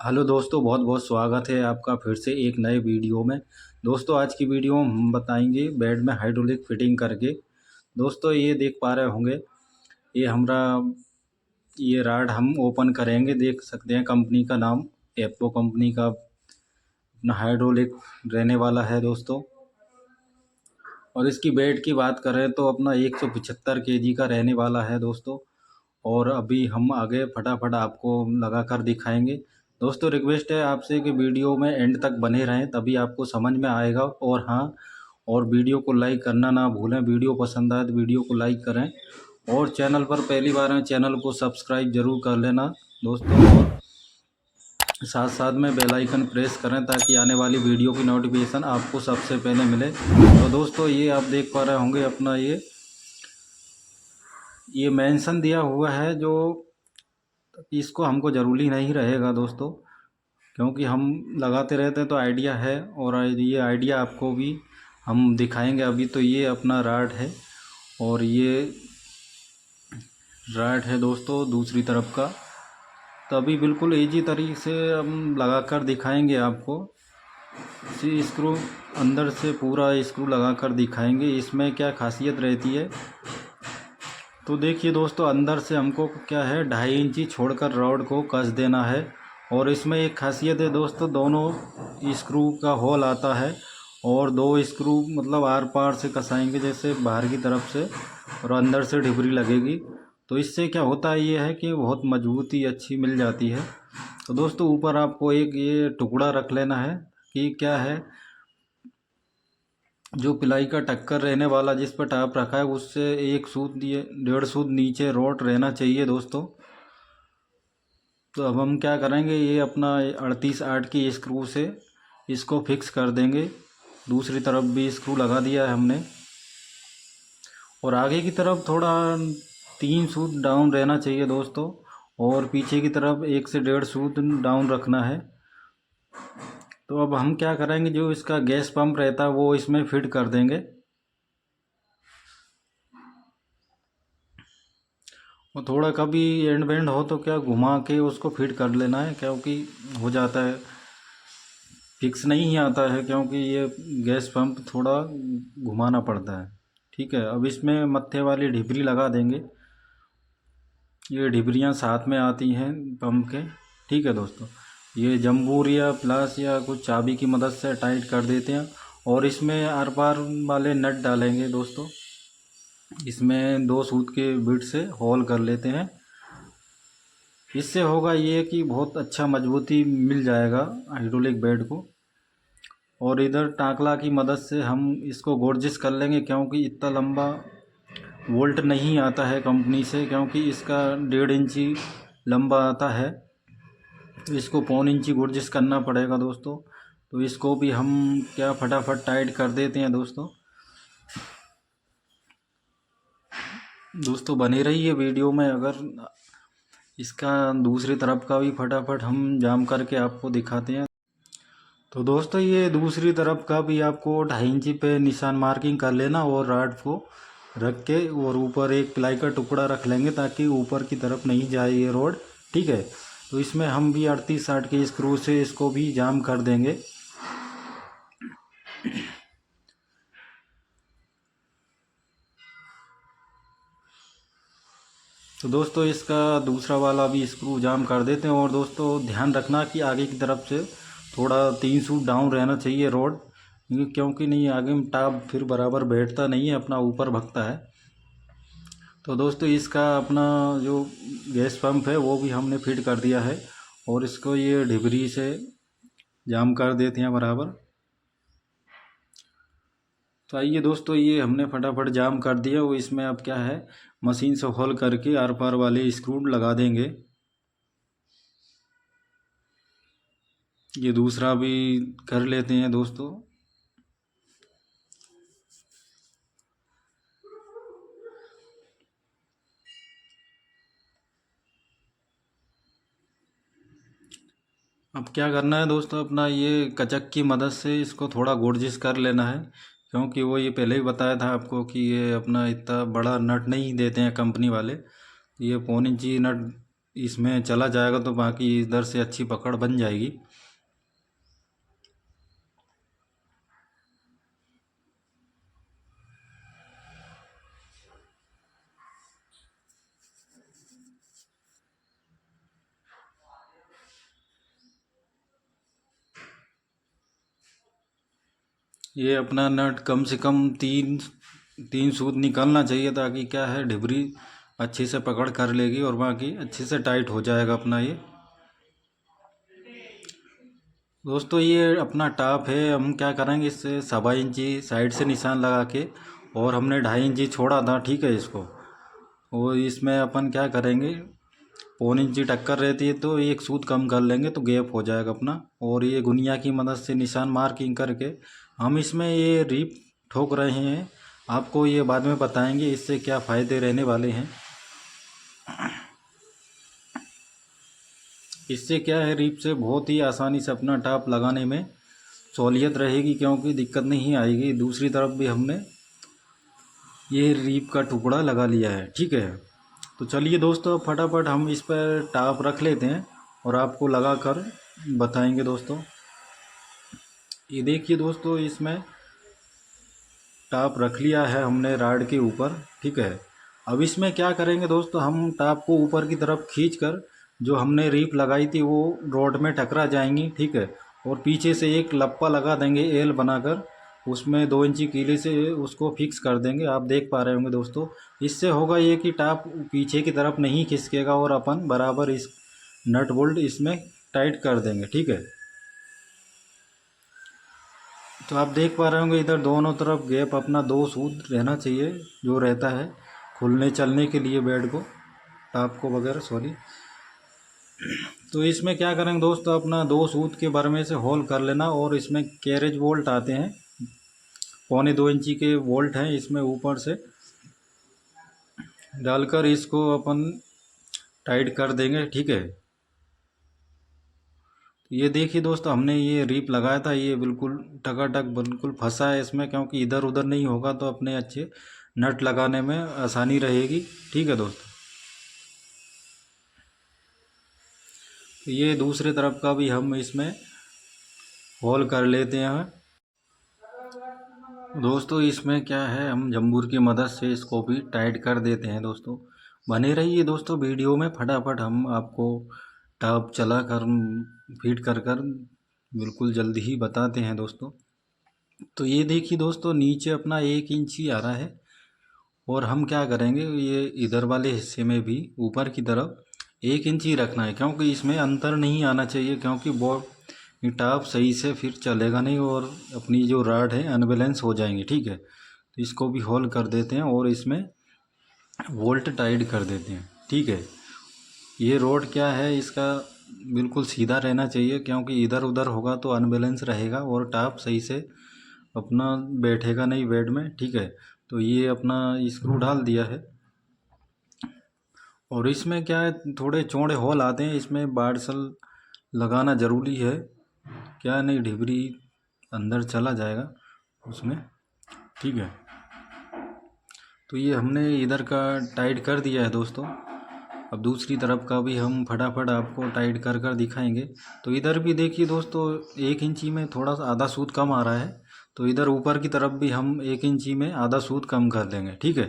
Hello दोस्तों, बहुत बहुत स्वागत है आपका फिर से एक नए वीडियो में। दोस्तों, आज की वीडियो में हम बताएंगे बेड में हाइड्रोलिक फिटिंग करके। दोस्तों, ये देख पा रहे होंगे, ये हमारा ये राड हम ओपन करेंगे। देख सकते हैं कंपनी का नाम एप्पो कंपनी का अपना हाइड्रोलिक रहने वाला है दोस्तों। और इसकी बेड की बात करें तो अपना 175 केजी का रहने वाला है दोस्तों। और अभी हम आगे फटाफट आपको लगा कर दिखाएंगे। दोस्तों, रिक्वेस्ट है आपसे कि वीडियो में एंड तक बने रहें, तभी आपको समझ में आएगा। और हाँ, और वीडियो को लाइक करना ना भूलें। वीडियो पसंद आए तो वीडियो को लाइक करें, और चैनल पर पहली बार हैं चैनल को सब्सक्राइब ज़रूर कर लेना दोस्तों। और साथ साथ में बेल आइकन प्रेस करें ताकि आने वाली वीडियो की नोटिफिकेशन आपको सबसे पहले मिले। तो दोस्तों, ये आप देख पा रहे होंगे अपना ये मेंशन दिया हुआ है, जो इसको हमको ज़रूरी नहीं रहेगा दोस्तों, क्योंकि हम लगाते रहते हैं तो आइडिया है। और ये आइडिया आपको भी हम दिखाएंगे। अभी तो ये अपना राड है, और ये राड है दोस्तों दूसरी तरफ का। तो अभी बिल्कुल इजी तरीके से हम लगा कर दिखाएंगे आपको। इसी स्क्रू अंदर से पूरा स्क्रू लगा कर दिखाएंगे, इसमें क्या खासियत रहती है। तो देखिए दोस्तों, अंदर से हमको क्या है 2.5 इंची छोड़कर रॉड को कस देना है। और इसमें एक खासियत है दोस्तों, दोनों स्क्रू का होल आता है, और 2 स्क्रू मतलब आर पार से कसाएंगे, जैसे बाहर की तरफ से, और अंदर से ढिबरी लगेगी। तो इससे क्या होता है, ये है कि बहुत मजबूती अच्छी मिल जाती है। तो दोस्तों, ऊपर आपको एक ये टुकड़ा रख लेना है कि क्या है, जो पिलाई का टक्कर रहने वाला जिस पर टाप रखा है, उससे 1 सूत ये 1.5 सूत नीचे रोड रहना चाहिए दोस्तों। तो अब हम क्या करेंगे, ये अपना 38/8 की स्क्रू से इसको फिक्स कर देंगे। दूसरी तरफ भी स्क्रू लगा दिया है हमने। और आगे की तरफ थोड़ा 3 सूत डाउन रहना चाहिए दोस्तों, और पीछे की तरफ 1 से 1.5 सूत डाउन रखना है। तो अब हम क्या करेंगे, जो इसका गैस पंप रहता है वो इसमें फिट कर देंगे। और थोड़ा कभी एंड बेंड हो तो क्या घुमा के उसको फिट कर लेना है, क्योंकि हो जाता है, फिक्स नहीं ही आता है, क्योंकि ये गैस पंप थोड़ा घुमाना पड़ता है। ठीक है, अब इसमें मत्थे वाली ढिबरी लगा देंगे। ये ढिबरियाँ साथ में आती हैं पंप के। ठीक है दोस्तों, ये जम्बूर या प्लास या कुछ चाबी की मदद से टाइट कर देते हैं। और इसमें आर पार वाले नट डालेंगे दोस्तों। इसमें 2 सूत के बिट से होल कर लेते हैं। इससे होगा ये कि बहुत अच्छा मजबूती मिल जाएगा हाइड्रोलिक बेड को। और इधर टाकला की मदद से हम इसको गोर्जिस कर लेंगे, क्योंकि इतना लंबा वोल्ट नहीं आता है कंपनी से, क्योंकि इसका 1.5 इंची लंबा आता है। तो इसको 1.25 इंची गोर्जिस करना पड़ेगा दोस्तों। तो इसको भी हम क्या फटाफट टाइट कर देते हैं दोस्तों। दोस्तों, बने रहिए वीडियो में। अगर इसका दूसरी तरफ का भी फटाफट हम जाम करके आपको दिखाते हैं। तो दोस्तों, ये दूसरी तरफ का भी आपको 2.5 इंची पे निशान मार्किंग कर लेना, और राड को रख के और ऊपर एक प्लाई का टुकड़ा रख लेंगे, ताकि ऊपर की तरफ नहीं जाए ये रोड। ठीक है, तो इसमें हम भी 38/8 के स्क्रू से इसको भी जाम कर देंगे। तो दोस्तों, इसका दूसरा वाला भी स्क्रू जाम कर देते हैं। और दोस्तों, ध्यान रखना कि आगे की तरफ से थोड़ा 3 सूत डाउन रहना चाहिए रोड, क्योंकि नहीं आगे में टाप फिर बराबर बैठता नहीं है, अपना ऊपर भगता है। तो दोस्तों, इसका अपना जो गैस पंप है वो भी हमने फिट कर दिया है, और इसको ये ढिबरी से जाम कर देते हैं बराबर। तो आइए दोस्तों, ये हमने फटाफट जाम कर दिया। वो इसमें अब क्या है, मशीन से होल करके आर पार वाले स्क्रू लगा देंगे। ये दूसरा भी कर लेते हैं दोस्तों। अब क्या करना है दोस्तों, अपना ये कचक की मदद से इसको थोड़ा गोर्जिस कर लेना है, क्योंकि वो ये पहले ही बताया था आपको कि ये अपना इतना बड़ा नट नहीं देते हैं कंपनी वाले। ये 1.25 इंची नट इसमें चला जाएगा तो बाकी इधर से अच्छी पकड़ बन जाएगी। ये अपना नट कम से कम तीन तीन सूत निकालना चाहिए, ताकि क्या है ढिबरी अच्छे से पकड़ कर लेगी और बाकी अच्छे से टाइट हो जाएगा अपना ये। दोस्तों ये अपना टॉप है, हम क्या करेंगे इससे 1.25 इंची साइड से निशान लगा के, और हमने 2.5 इंची छोड़ा था, ठीक है इसको। और इसमें अपन क्या करेंगे, 1.25 इंची टक्कर रहती है तो एक सूत कम कर लेंगे तो गैप हो जाएगा अपना। और ये गुनिया की मदद से निशान मार्किंग करके हम इसमें ये रीप ठोक रहे हैं। आपको ये बाद में बताएंगे इससे क्या फ़ायदे रहने वाले हैं। इससे क्या है, रीप से बहुत ही आसानी से अपना टॉप लगाने में सहूलियत रहेगी, क्योंकि दिक्कत नहीं आएगी। दूसरी तरफ भी हमने ये रीप का टुकड़ा लगा लिया है, ठीक है। तो चलिए दोस्तों फटाफट हम इस पर टॉप रख लेते हैं और आपको लगा कर बताएंगे दोस्तों। ये देखिए दोस्तों, इसमें टॉप रख लिया है हमने राड के ऊपर, ठीक है। अब इसमें क्या करेंगे दोस्तों, हम टॉप को ऊपर की तरफ खींच कर जो हमने रीप लगाई थी वो रोड में टकरा जाएंगी, ठीक है। और पीछे से एक लप्पा लगा देंगे एल बनाकर, उसमें 2 इंची कीले से उसको फिक्स कर देंगे। आप देख पा रहे होंगे दोस्तों, इससे होगा ये कि टॉप पीछे की तरफ नहीं खिसकेगा और अपन बराबर इस नट बोल्ट इसमें टाइट कर देंगे, ठीक है। तो आप देख पा रहे होंगे इधर दोनों तरफ गैप अपना 2 सूत रहना चाहिए, जो रहता है खुलने चलने के लिए बेड को, टॉप को वगैरह, सॉरी। तो इसमें क्या करेंगे दोस्तों, अपना 2 सूत के भर में से होल कर लेना, और इसमें कैरेज बोल्ट आते हैं, 1.25 इंची के बोल्ट हैं, इसमें ऊपर से डालकर इसको अपन टाइट कर देंगे, ठीक है। ये देखिए दोस्तों, हमने ये रीप लगाया था, ये बिल्कुल टकाटक बिल्कुल फंसा है इसमें, क्योंकि इधर उधर नहीं होगा तो अपने अच्छे नट लगाने में आसानी रहेगी, ठीक है दोस्तों। तो ये दूसरे तरफ का भी हम इसमें होल कर लेते हैं दोस्तों। इसमें क्या है, हम जंबूर की मदद से इसको भी टाइट कर देते हैं दोस्तों। बने रहिए दोस्तों वीडियो में, फटाफट हम आपको टॉप चला कर फिट कर कर बिल्कुल जल्दी ही बताते हैं दोस्तों। तो ये देखिए दोस्तों, नीचे अपना 1 इंची आ रहा है, और हम क्या करेंगे, ये इधर वाले हिस्से में भी ऊपर की तरफ 1 इंची रखना है, क्योंकि इसमें अंतर नहीं आना चाहिए, क्योंकि वो टॉप सही से फिर चलेगा नहीं और अपनी जो राड है अनबैलेंस हो जाएंगे, ठीक है। तो इसको भी होल कर देते हैं और इसमें वोल्ट टाइट कर देते हैं, ठीक है। ये रोड क्या है, इसका बिल्कुल सीधा रहना चाहिए, क्योंकि इधर उधर होगा तो अनबैलेंस रहेगा और टॉप सही से अपना बैठेगा नहीं बेड में, ठीक है। तो ये अपना स्क्रू डाल दिया है, और इसमें क्या है, थोड़े चौड़े होल आते हैं, इसमें बारसल लगाना ज़रूरी है, क्या नहीं ढिबरी अंदर चला जाएगा उसमें, ठीक है। तो ये हमने इधर का टाइट कर दिया है दोस्तों। अब दूसरी तरफ का भी हम फटाफट आपको टाइट कर कर दिखाएंगे। तो इधर भी देखिए दोस्तों, 1 इंची में थोड़ा सा आधा सूत कम आ रहा है, तो इधर ऊपर की तरफ भी हम 1 इंची में आधा सूत कम कर देंगे, ठीक है।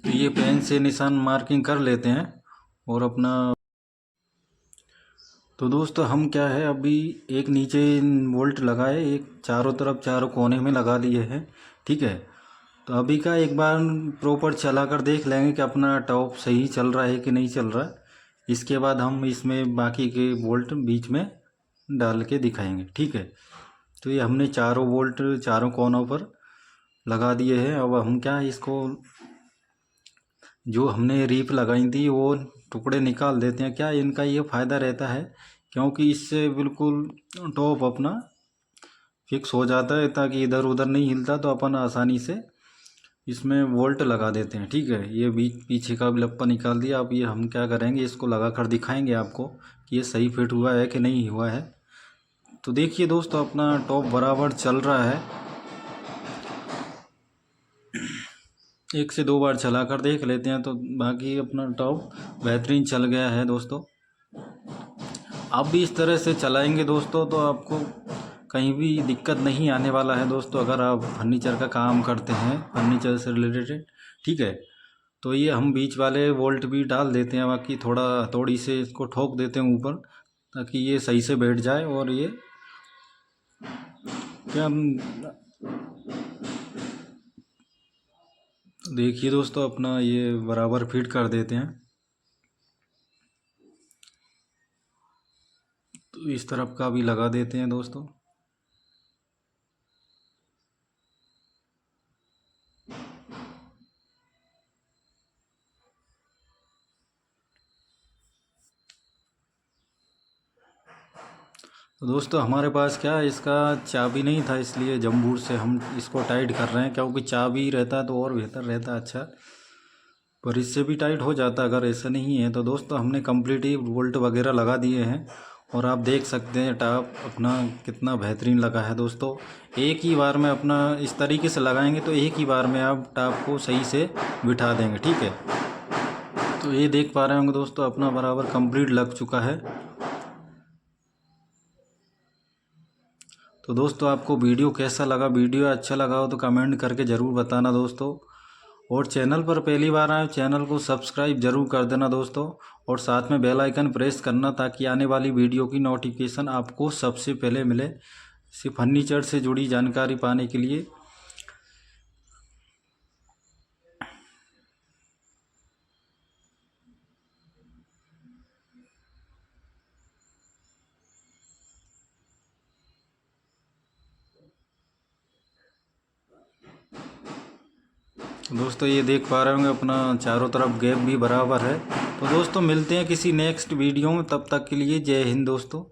तो ये पेन से निशान मार्किंग कर लेते हैं और अपना। तो दोस्तों हम क्या है, अभी एक नीचे बोल्ट लगाए, एक चारों तरफ चारों कोने में लगा दिए हैं, ठीक है। तो अभी का एक बार प्रॉपर चला कर देख लेंगे कि अपना टॉप सही चल रहा है कि नहीं चल रहा है। इसके बाद हम इसमें बाकी के बोल्ट बीच में डाल के दिखाएंगे, ठीक है। तो ये हमने चारों बोल्ट चारों कोनों पर लगा दिए हैं। अब हम क्या इसको, जो हमने रीप लगाई थी वो टुकड़े निकाल देते हैं। क्या इनका ये फ़ायदा रहता है, क्योंकि इससे बिल्कुल टॉप अपना फिक्स हो जाता है, ताकि इधर उधर नहीं हिलता, तो अपन आसानी से इसमें वोल्ट लगा देते हैं, ठीक है। ये बीच पीछे का भी लप्पा निकाल दिया। अब ये हम क्या करेंगे, इसको लगा कर दिखाएंगे आपको कि ये सही फिट हुआ है कि नहीं हुआ है। तो देखिए दोस्तों, अपना टॉप बराबर चल रहा है। 1 से 2 बार चला कर देख लेते हैं, तो बाकी अपना टॉप बेहतरीन चल गया है दोस्तों। आप भी इस तरह से चलाएंगे दोस्तों तो आपको कहीं भी दिक्कत नहीं आने वाला है दोस्तों। अगर आप फर्नीचर का काम करते हैं, फर्नीचर से रिलेटेड, ठीक है, तो ये हम बीच वाले वोल्ट भी डाल देते हैं, बाकी थोड़ा हथौड़ी से इसको ठोक देते हैं ऊपर, ताकि ये सही से बैठ जाए। और ये क्या हम देखिए दोस्तों, अपना ये बराबर फिट कर देते हैं। तो इस तरफ का भी लगा देते हैं दोस्तों। तो दोस्तों हमारे पास क्या है, इसका चाबी नहीं था, इसलिए जम्बूर से हम इसको टाइट कर रहे हैं, क्योंकि चाबी रहता तो और बेहतर रहता, अच्छा, पर इससे भी टाइट हो जाता अगर ऐसा नहीं है। तो दोस्तों हमने कंप्लीट ही बोल्ट वगैरह लगा दिए हैं, और आप देख सकते हैं टॉप अपना कितना बेहतरीन लगा है दोस्तों। एक ही बार में अपना इस तरीके से लगाएंगे तो एक ही बार में आप टॉप को सही से बिठा देंगे, ठीक है। तो ये देख पा रहे होंगे दोस्तों, अपना बराबर कंप्लीट लग चुका है। तो दोस्तों आपको वीडियो कैसा लगा, वीडियो अच्छा लगा हो तो कमेंट करके ज़रूर बताना दोस्तों। और चैनल पर पहली बार आए, चैनल को सब्सक्राइब जरूर कर देना दोस्तों, और साथ में बेल आइकन प्रेस करना, ताकि आने वाली वीडियो की नोटिफिकेशन आपको सबसे पहले मिले, सिर्फ फर्नीचर से जुड़ी जानकारी पाने के लिए। दोस्तों ये देख पा रहे होंगे अपना चारों तरफ गैप भी बराबर है। तो दोस्तों मिलते हैं किसी नेक्स्ट वीडियो में, तब तक के लिए जय हिंद दोस्तों।